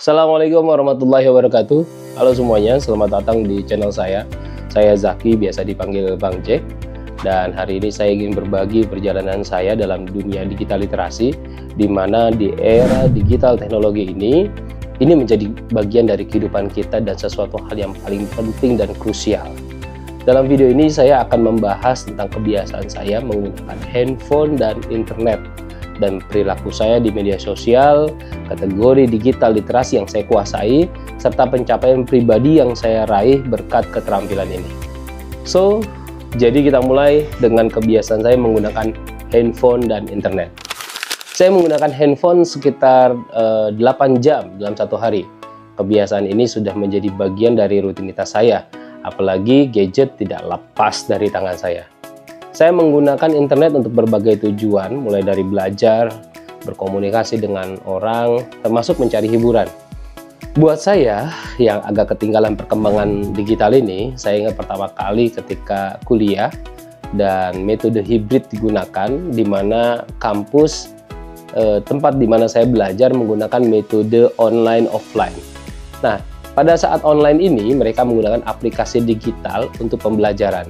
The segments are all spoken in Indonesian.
Assalamualaikum warahmatullahi wabarakatuh. Halo semuanya, selamat datang di channel saya. Saya Zaki, biasa dipanggil Bang Jack. Dan hari ini saya ingin berbagi perjalanan saya dalam dunia digital literasi, di mana di era digital teknologi ini menjadi bagian dari kehidupan kita dan sesuatu hal yang paling penting dan krusial. Dalam video ini saya akan membahas tentang kebiasaan saya menggunakan handphone dan internet, dan perilaku saya di media sosial, kategori digital literasi yang saya kuasai, serta pencapaian pribadi yang saya raih berkat keterampilan ini. Jadi kita mulai dengan kebiasaan saya menggunakan handphone dan internet. Saya menggunakan handphone sekitar 8 jam dalam satu hari. Kebiasaan ini sudah menjadi bagian dari rutinitas saya, apalagi gadget tidak lepas dari tangan saya. Saya menggunakan internet untuk berbagai tujuan, mulai dari belajar, berkomunikasi dengan orang, termasuk mencari hiburan. Buat saya yang agak ketinggalan perkembangan digital ini, saya ingat pertama kali ketika kuliah dan metode hibrid digunakan, di mana kampus, tempat di mana saya belajar menggunakan metode online offline. Nah, pada saat online ini mereka menggunakan aplikasi digital untuk pembelajaran.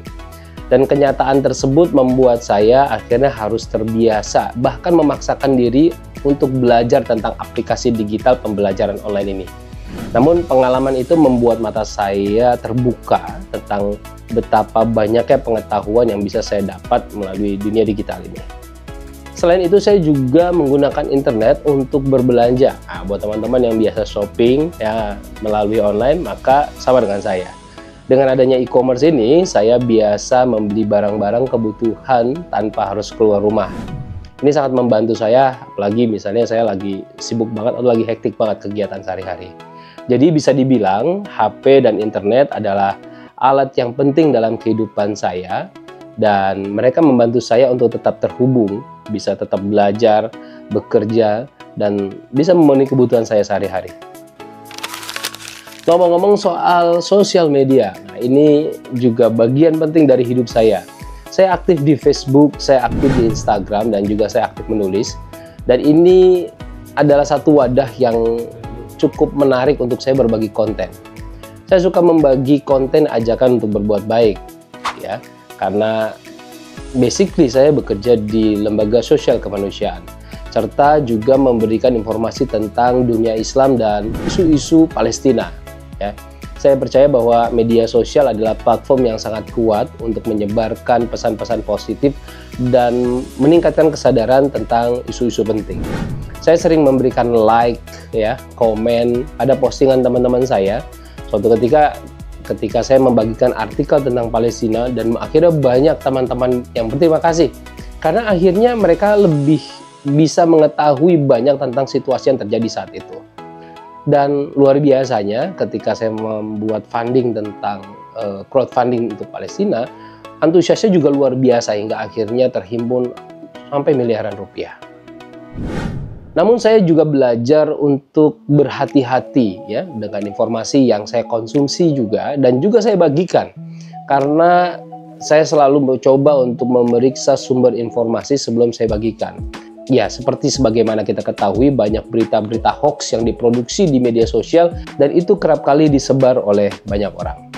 Dan kenyataan tersebut membuat saya akhirnya harus terbiasa, bahkan memaksakan diri untuk belajar tentang aplikasi digital pembelajaran online ini. Namun pengalaman itu membuat mata saya terbuka tentang betapa banyaknya pengetahuan yang bisa saya dapat melalui dunia digital ini. Selain itu saya juga menggunakan internet untuk berbelanja. Nah, buat teman-teman yang biasa shopping ya melalui online, maka sama dengan saya. Dengan adanya e-commerce ini, saya biasa membeli barang-barang kebutuhan tanpa harus keluar rumah. Ini sangat membantu saya, apalagi misalnya saya lagi sibuk banget atau lagi hektik banget kegiatan sehari-hari. Jadi bisa dibilang HP dan internet adalah alat yang penting dalam kehidupan saya, dan mereka membantu saya untuk tetap terhubung, bisa tetap belajar, bekerja, dan bisa memenuhi kebutuhan saya sehari-hari. Ngomong-ngomong soal sosial media, nah ini juga bagian penting dari hidup saya. Saya aktif di Facebook, saya aktif di Instagram, dan juga saya aktif menulis. Dan ini adalah satu wadah yang cukup menarik untuk saya berbagi konten. Saya suka membagi konten ajakan untuk berbuat baik, ya, karena basically saya bekerja di lembaga sosial kemanusiaan, serta juga memberikan informasi tentang dunia Islam dan isu-isu Palestina. Ya, saya percaya bahwa media sosial adalah platform yang sangat kuat untuk menyebarkan pesan-pesan positif dan meningkatkan kesadaran tentang isu-isu penting. Saya sering memberikan like, ya, komen, ada postingan teman-teman saya. Suatu ketika saya membagikan artikel tentang Palestina, dan akhirnya banyak teman-teman yang berterima kasih karena akhirnya mereka lebih bisa mengetahui banyak tentang situasi yang terjadi saat itu. Dan luar biasanya ketika saya membuat funding tentang crowdfunding untuk Palestina, antusiasnya juga luar biasa hingga akhirnya terhimpun sampai miliaran rupiah. Namun saya juga belajar untuk berhati-hati ya dengan informasi yang saya konsumsi juga, dan juga saya bagikan, karena saya selalu mencoba untuk memeriksa sumber informasi sebelum saya bagikan. Ya, seperti sebagaimana kita ketahui, banyak berita-berita hoax yang diproduksi di media sosial, dan itu kerap kali disebar oleh banyak orang.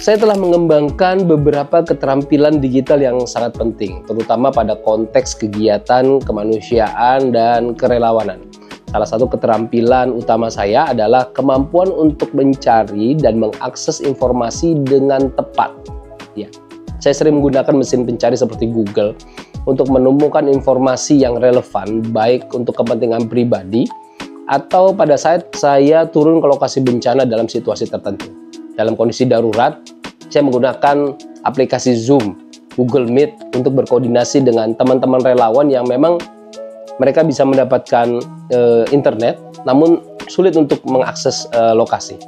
Saya telah mengembangkan beberapa keterampilan digital yang sangat penting, terutama pada konteks kegiatan kemanusiaan dan kerelawanan. Salah satu keterampilan utama saya adalah kemampuan untuk mencari dan mengakses informasi dengan tepat. Ya, saya sering menggunakan mesin pencari seperti Google untuk menemukan informasi yang relevan, baik untuk kepentingan pribadi atau pada saat saya turun ke lokasi bencana dalam situasi tertentu. Dalam kondisi darurat, saya menggunakan aplikasi Zoom, Google Meet untuk berkoordinasi dengan teman-teman relawan yang memang mereka bisa mendapatkan internet, namun sulit untuk mengakses lokasi.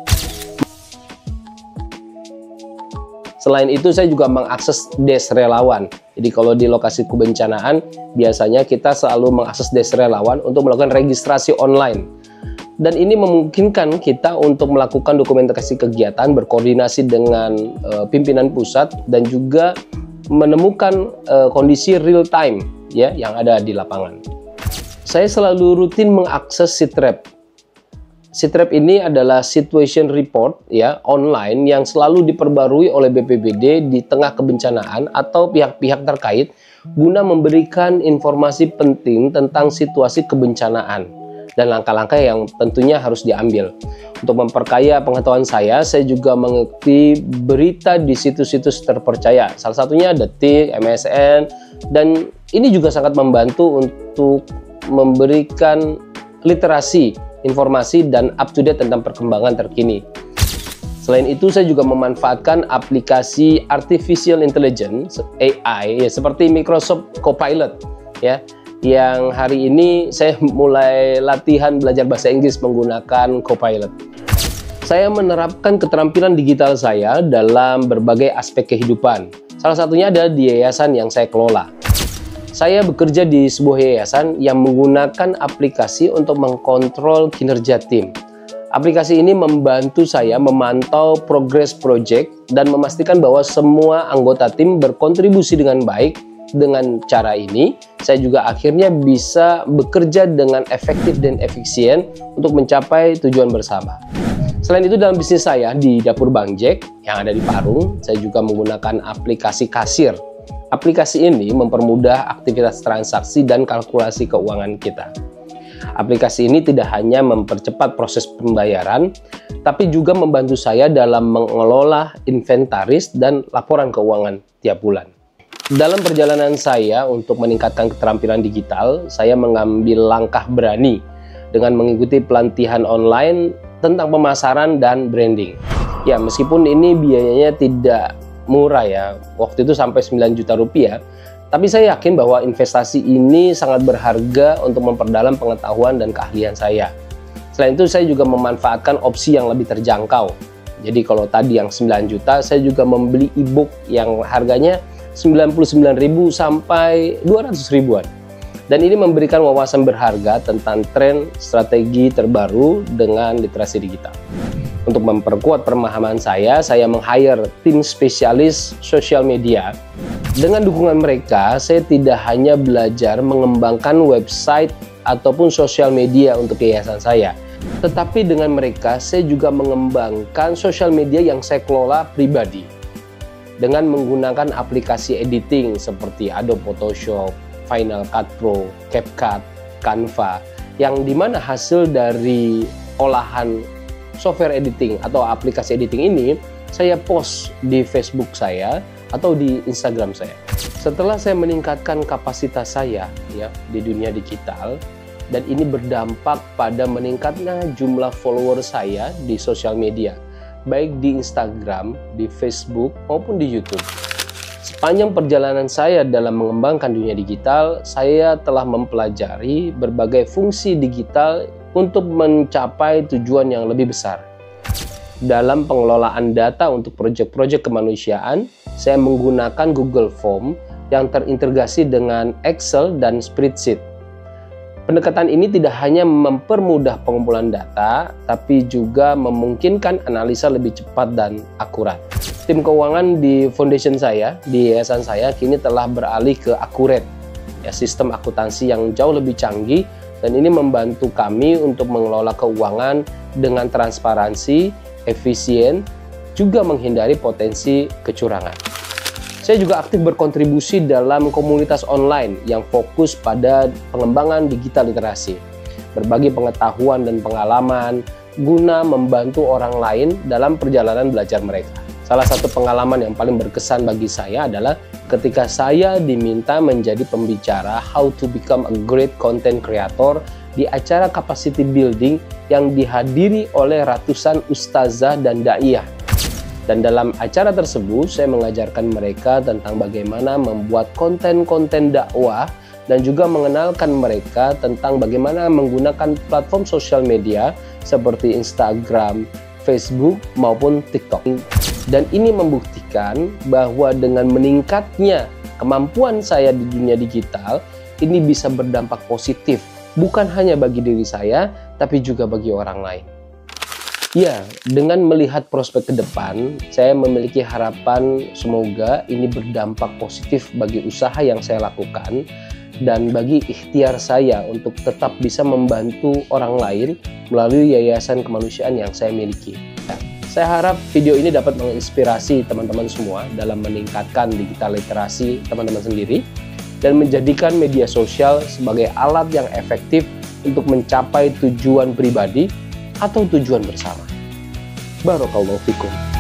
Selain itu, saya juga mengakses desk relawan. Jadi kalau di lokasi kebencanaan, biasanya kita selalu mengakses desk relawan untuk melakukan registrasi online. Dan ini memungkinkan kita untuk melakukan dokumentasi kegiatan, berkoordinasi dengan pimpinan pusat, dan juga menemukan kondisi real time ya yang ada di lapangan. Saya selalu rutin mengakses Sitrep. Sitrep ini adalah situation report ya online yang selalu diperbarui oleh BPBD di tengah kebencanaan atau pihak-pihak terkait guna memberikan informasi penting tentang situasi kebencanaan dan langkah-langkah yang tentunya harus diambil. Untuk memperkaya pengetahuan saya juga mengikuti berita di situs-situs terpercaya. Salah satunya Detik, MSN, dan ini juga sangat membantu untuk memberikan literasi informasi dan up-to-date tentang perkembangan terkini. Selain itu, saya juga memanfaatkan aplikasi Artificial Intelligence (AI) ya, seperti Microsoft Copilot ya, yang hari ini saya mulai latihan belajar bahasa Inggris menggunakan Copilot. Saya menerapkan keterampilan digital saya dalam berbagai aspek kehidupan. Salah satunya adalah di yayasan yang saya kelola. Saya bekerja di sebuah yayasan yang menggunakan aplikasi untuk mengkontrol kinerja tim. Aplikasi ini membantu saya memantau progres proyek dan memastikan bahwa semua anggota tim berkontribusi dengan baik. Dengan cara ini, saya juga akhirnya bisa bekerja dengan efektif dan efisien untuk mencapai tujuan bersama. Selain itu, dalam bisnis saya di Dapur Bang Jack yang ada di Parung, saya juga menggunakan aplikasi kasir. Aplikasi ini mempermudah aktivitas transaksi dan kalkulasi keuangan kita. Aplikasi ini tidak hanya mempercepat proses pembayaran, tapi juga membantu saya dalam mengelola inventaris dan laporan keuangan tiap bulan. Dalam perjalanan saya untuk meningkatkan keterampilan digital, saya mengambil langkah berani dengan mengikuti pelatihan online tentang pemasaran dan branding. Ya, meskipun ini biayanya tidak murah ya, waktu itu sampai 9 juta rupiah, tapi saya yakin bahwa investasi ini sangat berharga untuk memperdalam pengetahuan dan keahlian saya. Selain itu, saya juga memanfaatkan opsi yang lebih terjangkau. Jadi kalau tadi yang 9 juta, saya juga membeli e-book yang harganya 99.000 sampai 200 ribuan. Dan ini memberikan wawasan berharga tentang tren strategi terbaru dengan literasi digital. Untuk memperkuat pemahaman saya meng-hire tim spesialis sosial media. Dengan dukungan mereka, saya tidak hanya belajar mengembangkan website ataupun sosial media untuk yayasan saya, tetapi dengan mereka saya juga mengembangkan sosial media yang saya kelola pribadi dengan menggunakan aplikasi editing seperti Adobe Photoshop, Final Cut Pro, CapCut, Canva, yang dimana hasil dari olahan software editing atau aplikasi editing ini saya post di Facebook saya atau di Instagram saya. Setelah saya meningkatkan kapasitas saya ya di dunia digital, dan ini berdampak pada meningkatnya jumlah follower saya di sosial media, baik di Instagram, di Facebook maupun di YouTube. Sepanjang perjalanan saya dalam mengembangkan dunia digital, saya telah mempelajari berbagai fungsi digital untuk mencapai tujuan yang lebih besar. Dalam pengelolaan data untuk proyek-proyek kemanusiaan, saya menggunakan Google Form yang terintegrasi dengan Excel dan Spreadsheet. Pendekatan ini tidak hanya mempermudah pengumpulan data, tapi juga memungkinkan analisa lebih cepat dan akurat. Tim keuangan di foundation saya, di yayasan saya, kini telah beralih ke Accurate, ya, sistem akuntansi yang jauh lebih canggih, dan ini membantu kami untuk mengelola keuangan dengan transparansi, efisien, juga menghindari potensi kecurangan. Saya juga aktif berkontribusi dalam komunitas online yang fokus pada pengembangan digital literasi, berbagi pengetahuan dan pengalaman guna membantu orang lain dalam perjalanan belajar mereka. Salah satu pengalaman yang paling berkesan bagi saya adalah ketika saya diminta menjadi pembicara How to Become a Great Content Creator di acara capacity building yang dihadiri oleh ratusan ustazah dan da'iyah. Dan dalam acara tersebut, saya mengajarkan mereka tentang bagaimana membuat konten-konten dakwah dan juga mengenalkan mereka tentang bagaimana menggunakan platform sosial media seperti Instagram, Facebook, maupun TikTok. Dan ini membuktikan bahwa dengan meningkatnya kemampuan saya di dunia digital, ini bisa berdampak positif, bukan hanya bagi diri saya, tapi juga bagi orang lain. Ya, dengan melihat prospek ke depan, saya memiliki harapan semoga ini berdampak positif bagi usaha yang saya lakukan dan bagi ikhtiar saya untuk tetap bisa membantu orang lain melalui yayasan kemanusiaan yang saya miliki. Saya harap video ini dapat menginspirasi teman-teman semua dalam meningkatkan digital literasi teman-teman sendiri dan menjadikan media sosial sebagai alat yang efektif untuk mencapai tujuan pribadi atau tujuan bersama. Barakallahu fikum.